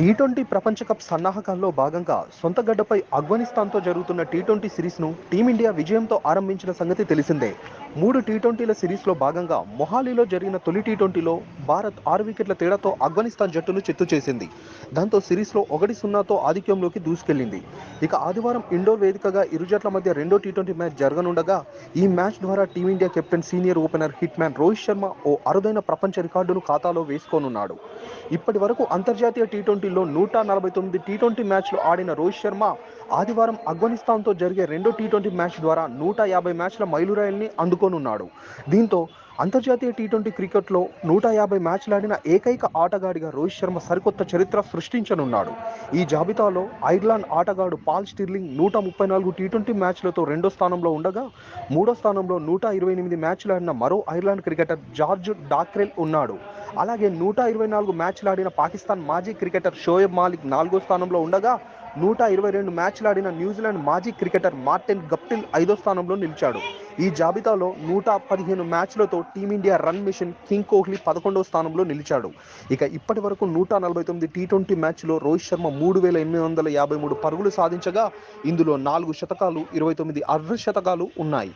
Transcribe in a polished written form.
T20 ప్రపంచ cup సన్నాహకాల్లో భాగంగా సొంత గడ్డపై ఆఫ్ఘనిస్తాన్తో జరుగుతున్న టీ20 సిరీస్ను టీమిండియా విజయంతో ఆరంభించిన సంగతి తెలిసిందే. 3 టీ20ల సిరీస్లో భాగంగా మొహాలీలో జరిగిన తొలి టీ20లో భారత్ 6 వికెట్ల తేడాతో ఆఫ్ఘనిస్తాన్ జట్టును చిత్తు చేసింది. దాంతో సిరీస్లో 1-0తో ఆధిక్యంలోకి దూసుకెళ్లింది. ఇక ఆదివారం ఇండోర్ వేదికగా ఇరు జట్ల మధ్య రెండో టీ20 మ్యాచ్ జరగనుండగా, ఈ మ్యాచ్ ద్వారా Team India captain senior opener hit man Rohit Sharma ఓ అరుదైన ప్రపంచ రికార్డును ఖాతాలో వేసుకోనున్నాడు. ఇప్పటి వరకు అంతర్జాతీయ టీ20లో 149 టీ20 మ్యాచ్లు ఆడిన రోహిత్ శర్మ ఆదివారం ఆఫ్ఘనిస్తాన్తో జరిగే రెండో టీ20 మ్యాచ్ ద్వారా 150 మ్యాచ్ల మైలురాయిల్ని అందుకోనున్నాడు. దీంతో అంతర్జాతీయ టీ20 క్రికెట్లో 150 మ్యాచ్లాడిన ఏకైక ఆటగాడిగా రోహిత్ శర్మ సరికొత్త చరిత్ర సృష్టించనున్నాడు. ఈ జాబితాలో ఐర్లాండ్ ఆటగాడు పాల్ స్టిర్లింగ్ 134 టీ20 మ్యాచ్లతో రెండో స్థానంలో ఉండగా, మూడో స్థానంలో 128 మ్యాచ్లాడిన మరో ఐర్లాండ్ క్రికెటర్ జార్జ్ డాక్రెల్ ఉన్నాడు. అలాగే 124 మ్యాచ్లాడిన పాకిస్తాన్ మాజీ క్రికెటర్ షోయబ్ మాలిక్ నాలుగో స్థానంలో ఉండగా, 122 మ్యాచ్లాడిన న్యూజిలాండ్ మాజీ క్రికెటర్ మార్టిన్ గప్టిల్ ఐదో స్థానంలో నిలిచాడు. ఈ జాబితాలో 115 మ్యాచ్లతో Team India run machine king Kohli 11వ స్థానంలో నిలిచాడు. ఇక ఇప్పటి వరకు 149 టీ20 మ్యాచ్లో రోహిత్ శర్మ 3,853 పరుగులు సాధించగా, ఇందులో 4 శతకాలు, 29 అర్ధ శతకాలు ఉన్నాయి.